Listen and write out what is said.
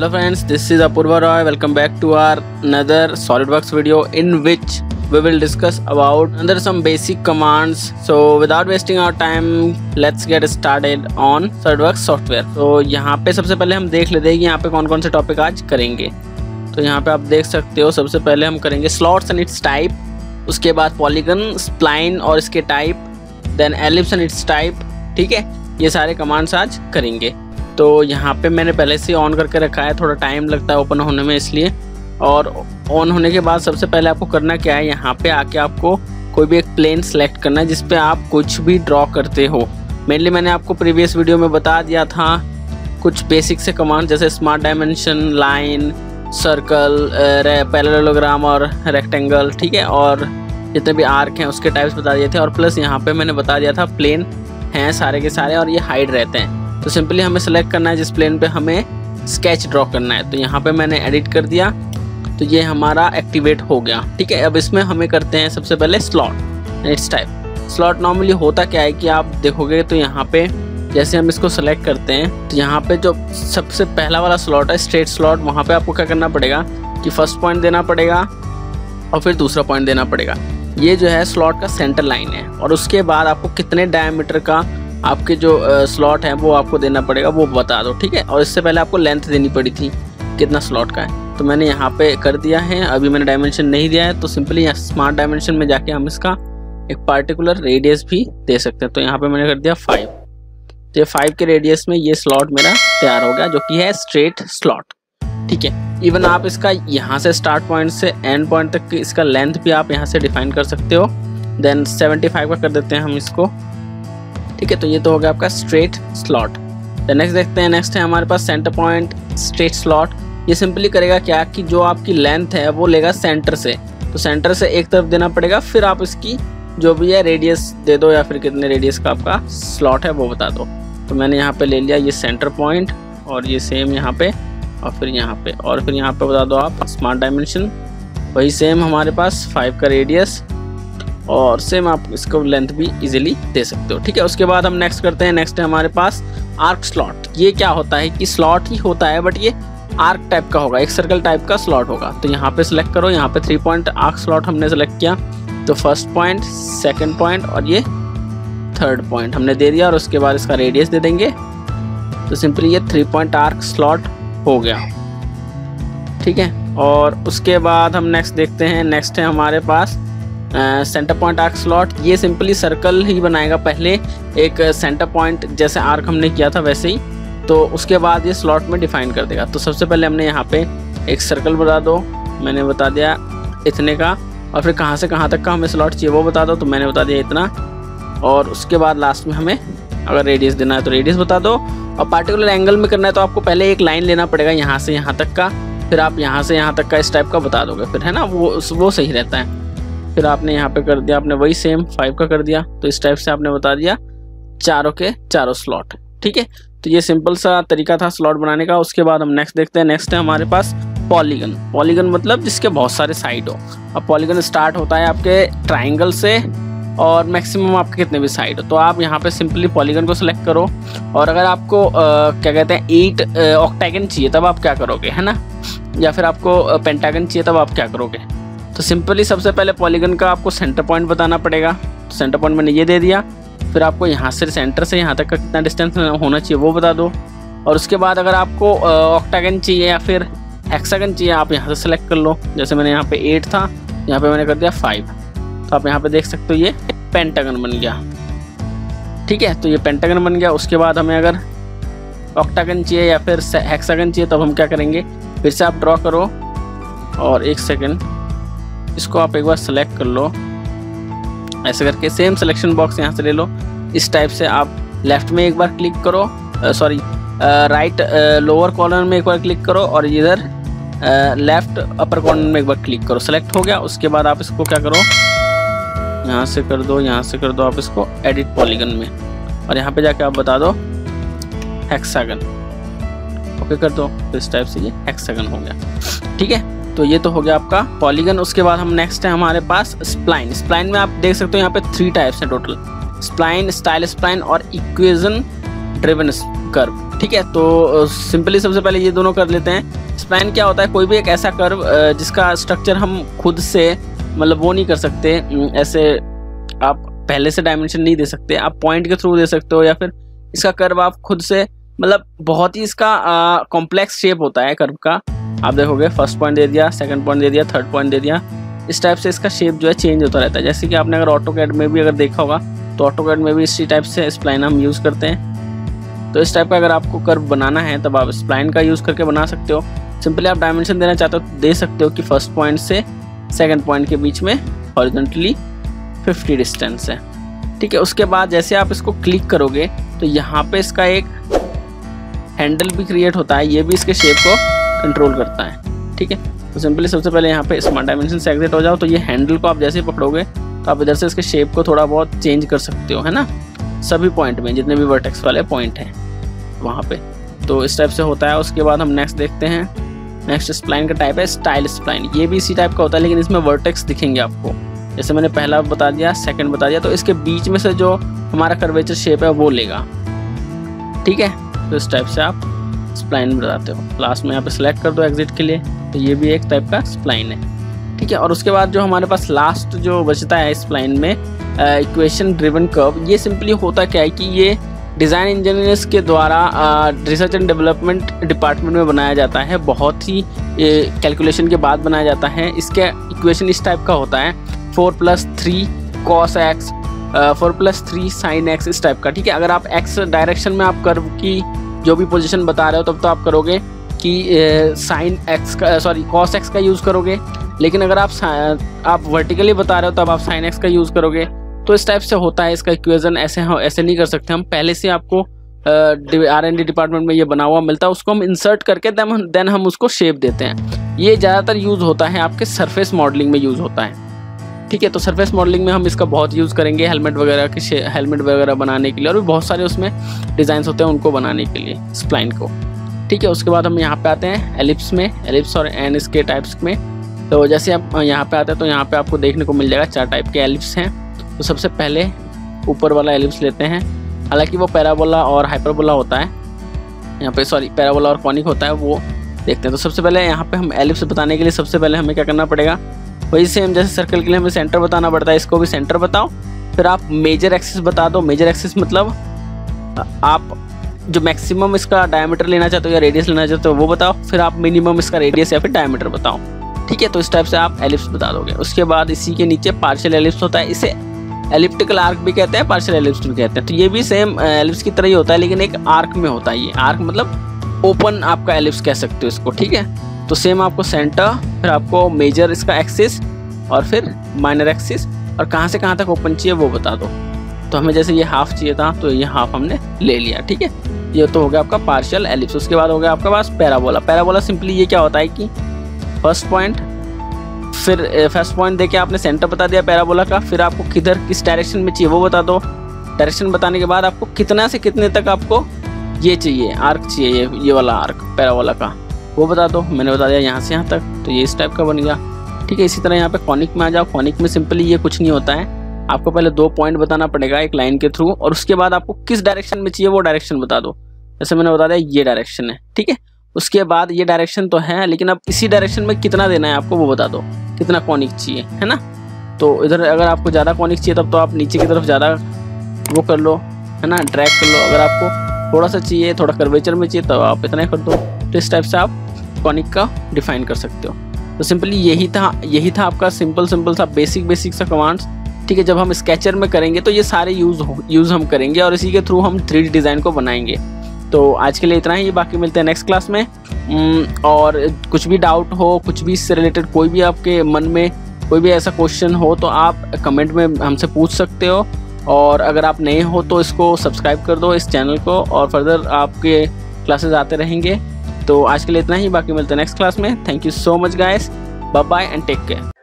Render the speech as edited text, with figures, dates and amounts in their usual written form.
Hello friends, this is Apurva Roy. Welcome back to our another SolidWorks video in which we will discuss about under some basic commands. So without wasting our time, let's get started on SolidWorks software. तो यहाँ पे सबसे पहले हम देख लेते हैं कि यहाँ पे कौन कौन से टॉपिक आज करेंगे। तो यहाँ पे आप देख सकते हो सबसे पहले हम करेंगे स्लॉट्स एंड इट्स टाइप, उसके बाद पॉलीगन, स्प्लाइन और इसके type, then ellipse and its type. ठीक है, ये सारे कमांड्स आज करेंगे। तो यहाँ पे मैंने पहले से ऑन करके रखा है, थोड़ा टाइम लगता है ओपन होने में इसलिए। और ऑन होने के बाद सबसे पहले आपको करना क्या है, यहाँ पे आके आपको कोई भी एक प्लेन सेलेक्ट करना है जिस पे आप कुछ भी ड्रॉ करते हो। मेनली मैंने आपको प्रीवियस वीडियो में बता दिया था कुछ बेसिक से कमांड, जैसे smart dimension, line, circle, parallelogram और रेक्टेंगल। ठीक है, और जितने भी आर्क हैं उसके टाइप्स बता दिए थे। और प्लस यहाँ पे मैंने बता दिया था प्लेन हैं सारे के सारे और ये हाइड रहते हैं। तो सिंपली हमें सेलेक्ट करना है जिस प्लेन पे हमें स्केच ड्रॉ करना है। तो यहाँ पे मैंने एडिट कर दिया, तो ये हमारा एक्टिवेट हो गया। ठीक है, अब इसमें हमें करते हैं सबसे पहले slot, it's type. Slot normally होता क्या है कि आप देखोगे तो यहाँ पे जैसे हम इसको सेलेक्ट करते हैं तो यहाँ पे जो सबसे पहला वाला स्लॉट है स्ट्रेट स्लॉट, वहाँ पे आपको क्या करना पड़ेगा कि फर्स्ट पॉइंट देना पड़ेगा और फिर दूसरा पॉइंट देना पड़ेगा। ये जो है स्लॉट का सेंटर लाइन है, और उसके बाद आपको कितने डायमीटर का आपके जो स्लॉट है वो आपको देना पड़ेगा, वो बता दो। ठीक है, और इससे पहले आपको लेंथ देनी पड़ी थी कितना स्लॉट का है, तो मैंने यहाँ पे कर दिया है। अभी मैंने डायमेंशन नहीं दिया है, तो सिंपली यहाँ स्मार्ट डायमेंशन में जाके हम इसका एक पार्टिकुलर रेडियस भी दे सकते हैं। तो यहाँ पे मैंने कर दिया 5। तो ये 5 के रेडियस में ये स्लॉट मेरा तैयार हो गया, जो कि है स्ट्रेट स्लॉट। ठीक है, इवन आप इसका यहाँ से स्टार्ट पॉइंट से एंड पॉइंट तक की इसका लेंथ भी आप यहाँ से डिफाइन कर सकते हो। देन 75 का कर देते हैं हम इसको। ठीक है, तो ये तो हो गया आपका स्ट्रेट स्लॉट। नेक्स्ट देखते हैं, नेक्स्ट है हमारे पास सेंटर पॉइंट स्ट्रेट स्लॉट। ये सिंपली करेगा क्या कि जो आपकी लेंथ है वो लेगा सेंटर से, तो सेंटर से एक तरफ देना पड़ेगा, फिर आप इसकी जो भी है रेडियस दे दो या फिर कितने रेडियस का आपका स्लॉट है वो बता दो। तो मैंने यहाँ पे ले लिया ये सेंटर पॉइंट, और ये सेम यहाँ पे, और फिर यहाँ पे, और फिर यहाँ पे बता दो आप स्मार्ट डायमेंशन, वही सेम हमारे पास 5 का रेडियस, और सेम आप इसको लेंथ भी इजीली दे सकते हो। ठीक है, उसके बाद हम नेक्स्ट करते हैं। नेक्स्ट है हमारे पास आर्क स्लॉट। ये क्या होता है कि स्लॉट ही होता है बट ये आर्क टाइप का होगा, एक सर्कल टाइप का स्लॉट होगा। तो यहाँ पे सिलेक्ट करो, यहाँ पे 3 पॉइंट आर्क स्लॉट हमने सेलेक्ट किया, तो फर्स्ट पॉइंट, सेकंड पॉइंट और ये थर्ड पॉइंट हमने दे दिया, और उसके बाद इसका रेडियस दे देंगे। तो सिंपली ये 3 पॉइंट आर्क स्लॉट हो गया। ठीक है, और उसके बाद हम नेक्स्ट देखते हैं। नेक्स्ट है हमारे पास सेंटर पॉइंट आर्क स्लॉट। ये सिंपली सर्कल ही बनाएगा, पहले एक सेंटर पॉइंट जैसे आर्क हमने किया था वैसे ही, तो उसके बाद ये स्लॉट में डिफाइन कर देगा। तो सबसे पहले हमने यहाँ पे एक सर्कल बता दो, मैंने बता दिया इतने का, और फिर कहाँ से कहाँ तक का हमें स्लॉट चाहिए वो बता दो, तो मैंने बता दिया इतना। और उसके बाद लास्ट में हमें अगर रेडियस देना है तो रेडियस बता दो, और पार्टिकुलर एंगल में करना है तो आपको पहले एक लाइन लेना पड़ेगा यहाँ से यहाँ तक का, फिर आप यहाँ से यहाँ तक का इस टाइप का बता दोगे, फिर है ना, वो सही रहता है। फिर आपने यहाँ पे कर दिया, आपने वही सेम 5 का कर दिया, तो इस टाइप से आपने बता दिया चारों के चारों स्लॉट। ठीक है, तो ये सिंपल सा तरीका था स्लॉट बनाने का। उसके बाद हम नेक्स्ट देखते हैं। नेक्स्ट है हमारे पास पॉलीगन। पॉलीगन मतलब जिसके बहुत सारे साइड हो। अब पॉलीगन स्टार्ट होता है आपके ट्राइंगल से, और मैक्सिमम आपके कितने भी साइड हो। तो आप यहाँ पे सिंपली पॉलीगन को सिलेक्ट करो, और अगर आपको क्या कहते हैं 8 ऑक्टागन चाहिए तब आप क्या करोगे, है ना, या फिर आपको पेंटागन चाहिए तब आप क्या करोगे। तो सिंपली सबसे पहले पॉलीगन का आपको सेंटर पॉइंट बताना पड़ेगा। तो सेंटर पॉइंट मैंने ये दे दिया, फिर आपको यहाँ से सेंटर से यहाँ तक का कितना डिस्टेंस होना चाहिए वो बता दो। और उसके बाद अगर आपको ऑक्टागन चाहिए या फिर हेक्सागन चाहिए, आप यहाँ से सेलेक्ट कर लो। जैसे मैंने यहाँ पे 8 था, यहाँ पे मैंने कर दिया 5, तो आप यहाँ पे देख सकते हो ये पेंटागन बन गया। ठीक है, तो ये पेंटागन बन गया। उसके बाद हमें अगर ऑक्टागन चाहिए या फिर हेक्सागन चाहिए तब हम क्या करेंगे, फिर से आप ड्रॉ करो, और 1 सेकेंड इसको आप एक बार सेलेक्ट कर लो, ऐसे करके सेम सिलेक्शन बॉक्स यहाँ से ले लो। इस टाइप से आप लेफ्ट में एक बार क्लिक करो, राइट लोअर कॉर्नर में एक बार क्लिक करो, और इधर लेफ्ट अपर कॉर्नर में एक बार क्लिक करो। सेलेक्ट हो गया। उसके बाद आप इसको क्या करो, यहाँ से कर दो, यहाँ से कर दो आप इसको एडिट पॉलीगन में, और यहाँ पे जाके आप बता दो हेक्सागन, ओके कर दो। तो इस टाइप से ये हेक्सागन हो गया। ठीक है, तो ये तो हो गया आपका पॉलीगन। उसके बाद हम नेक्स्ट है हमारे पास स्प्लाइन। स्प्लाइन में आप देख सकते हो यहाँ पे 3 टाइप्स हैं टोटल, स्प्लाइन, स्टाइल स्प्लाइन और इक्वेशन ड्रिवन कर्व। ठीक है, तो सिंपली सबसे पहले ये दोनों कर लेते हैं। स्प्लाइन क्या होता है, कोई भी एक ऐसा कर्व जिसका स्ट्रक्चर हम खुद से मतलब वो नहीं कर सकते, ऐसे आप पहले से डायमेंशन नहीं दे सकते, आप पॉइंट के थ्रू दे सकते हो, या फिर इसका कर्व आप खुद से मतलब बहुत ही इसका कॉम्प्लेक्स शेप होता है कर्व का। आप देखोगे फर्स्ट पॉइंट दे दिया, सेकंड पॉइंट दे दिया, थर्ड पॉइंट दे दिया, इस टाइप से इसका शेप जो है चेंज होता रहता है। जैसे कि आपने अगर ऑटोकैड में भी अगर देखा होगा तो ऑटोकैड में भी इसी टाइप से स्प्लाइन हम यूज़ करते हैं। तो इस टाइप का अगर आपको कर्व बनाना है तब आप स्प्लाइन का यूज़ करके बना सकते हो। सिंपली आप डायमेंशन देना चाहते हो तो दे सकते हो कि फर्स्ट पॉइंट से सेकंड पॉइंट के बीच में हॉरिजॉन्टली 50 डिस्टेंस है। ठीक है, उसके बाद जैसे आप इसको क्लिक करोगे तो यहाँ पे इसका एक हैंडल भी क्रिएट होता है, ये भी इसके शेप को कंट्रोल करता है। ठीक है, तो सिंपली सबसे पहले यहाँ पे स्मार्ट डायमेंशन से एग्जिट हो जाओ, तो ये हैंडल को आप जैसे ही पकड़ोगे तो आप इधर से इसके शेप को थोड़ा बहुत चेंज कर सकते हो, है ना, सभी पॉइंट में जितने भी वर्टेक्स वाले पॉइंट हैं वहाँ पे। तो इस टाइप से होता है। उसके बाद हम नेक्स्ट देखते हैं। नेक्स्ट स्प्लाइन का टाइप है स्टाइल स्प्लाइन। ये भी इसी टाइप का होता है लेकिन इसमें वर्टेक्स दिखेंगे आपको, जैसे मैंने पहला बता दिया, सेकंड बता दिया, तो इसके बीच में से जो हमारा कर्वेचर शेप है वो लेगा। ठीक है, तो इस टाइप से आप स्प्लाइन बताते हो। लास्ट में यहाँ पे सिलेक्ट कर दो एग्जिट के लिए, तो ये भी एक टाइप का स्प्लाइन है। ठीक है, और उसके बाद जो हमारे पास लास्ट जो बचता है स्प्लाइन में इक्वेशन ड्रिवन कर्व, ये सिंपली होता क्या है कि ये डिज़ाइन इंजीनियर्स के द्वारा रिसर्च एंड डेवलपमेंट डिपार्टमेंट में बनाया जाता है, बहुत ही कैलकुलेशन के बाद बनाया जाता है। इसके इक्वेशन इस टाइप का होता है 4+3 cos x 4+3 sin x, इस टाइप का। ठीक है, अगर आप x डायरेक्शन में आप कर्व की जो भी पोजीशन बता रहे हो तब तो आप करोगे कि sin x का cos x का यूज़ करोगे, लेकिन अगर आप वर्टिकली बता रहे हो तब आप sin x का यूज़ करोगे। तो इस टाइप से होता है इसका इक्वेशन। ऐसे नहीं कर सकते हम, पहले से आपको R&D डिपार्टमेंट में ये बना हुआ मिलता है, उसको हम इंसर्ट करके देन हम उसको शेप देते हैं। ये ज़्यादातर यूज़ होता है आपके सरफेस मॉडलिंग में यूज़ होता है। ठीक है, तो सरफेस मॉडलिंग में हम इसका बहुत यूज़ करेंगे, हेलमेट वगैरह बनाने के लिए, और भी बहुत सारे उसमें डिज़ाइंस होते हैं उनको बनाने के लिए स्प्लाइन को। ठीक है, उसके बाद हम यहाँ पे आते हैं एलिप्स में, एलिप्स और एन इसके टाइप्स में। तो जैसे आप यहाँ पे आते हैं तो यहाँ पे आपको देखने को मिल जाएगा 4 टाइप के एलिप्स हैं। तो सबसे पहले ऊपर वाला एलिप्स लेते हैं, हालांकि वो पैराबोला और हाइपरबोला होता है, यहाँ पे पैराबोला और कॉनिक होता है, वो देखते हैं। तो सबसे पहले यहाँ पे हम एलिप्स बताने के लिए सबसे पहले हमें क्या करना पड़ेगा, वही सेम जैसे सर्कल के लिए हमें सेंटर बताना पड़ता है, इसको भी सेंटर बताओ। फिर आप मेजर एक्सिस बता दो। मेजर एक्सिस मतलब आप जो मैक्सिमम इसका डायमीटर लेना चाहते हो या रेडियस लेना चाहते हो वो बताओ। फिर आप मिनिमम इसका रेडियस या फिर डायमीटर बताओ। ठीक है, तो इस टाइप से आप एलिप्स बता दोगे। उसके बाद इसी के नीचे पार्शियल एलिप्स होता है, इसे एलिप्टिकल आर्क भी कहते हैं, पार्शियल एलिप्स भी कहते हैं। तो ये भी सेम एलिप्स की तरह ही होता है लेकिन एक आर्क में होता है। ये आर्क मतलब ओपन आपका एलिप्स कह सकते हो इसको। ठीक है, तो सेम आपको सेंटर, फिर आपको मेजर इसका एक्सिस और फिर माइनर एक्सिस, और कहाँ से कहाँ तक ओपन चाहिए वो बता दो। तो हमें जैसे ये हाफ चाहिए था तो ये हाफ हमने ले लिया। ठीक है, ये तो हो गया आपका पार्शियल एलिप्स। उसके बाद हो गया आपके पास पैराबोला। पैराबोला सिंपली ये क्या होता है कि फर्स्ट पॉइंट देके आपने सेंटर बता दिया पैराबोला का, फिर आपको किधर किस डायरेक्शन में चाहिए वो बता दो। डायरेक्शन बताने के बाद आपको कितना से कितने तक आपको ये चाहिए, आर्क चाहिए, ये वाला आर्क पैराबोला का, वो बता दो। मैंने बता दिया यहाँ से यहाँ तक, तो ये इस टाइप का बन गया। ठीक है, इसी तरह यहाँ पे कॉनिक में आ जाओ। कॉनिक में सिंपली ये कुछ नहीं होता है, आपको पहले 2 पॉइंट बताना पड़ेगा एक लाइन के थ्रू, और उसके बाद आपको किस डायरेक्शन में चाहिए वो डायरेक्शन बता दो। जैसे मैंने बता दिया ये डायरेक्शन है। ठीक है, उसके बाद ये डायरेक्शन तो है लेकिन अब इसी डायरेक्शन में कितना देना है आपको वो बता दो, कितना कॉनिक चाहिए, है ना। तो इधर अगर आपको ज़्यादा कॉनिक चाहिए तब तो आप नीचे की तरफ ज़्यादा वो कर लो, है ना, ड्रैग कर लो। अगर आपको थोड़ा सा चाहिए, थोड़ा कर्वेचर में चाहिए, तो आप इतना कर दो। तो इस टाइप से आप कॉनिक का डिफाइन कर सकते हो। तो सिंपली यही था आपका सिंपल सा बेसिक सा कमांड्स। ठीक है, जब हम स्केचर में करेंगे तो ये सारे यूज़ हम करेंगे और इसी के थ्रू हम 3D डिज़ाइन को बनाएंगे। तो आज के लिए इतना ही, बाकी मिलते हैं नेक्स्ट क्लास में। और कुछ भी डाउट हो, कुछ भी इससे रिलेटेड कोई भी आपके मन में कोई भी ऐसा क्वेश्चन हो तो आप कमेंट में हमसे पूछ सकते हो। और अगर आप नए हो तो इसको सब्सक्राइब कर दो इस चैनल को, और फर्दर आपके क्लासेस आते रहेंगे। तो आज के लिए इतना ही, बाकी मिलते हैं नेक्स्ट क्लास में। Thank you so much guys, bye bye and take care.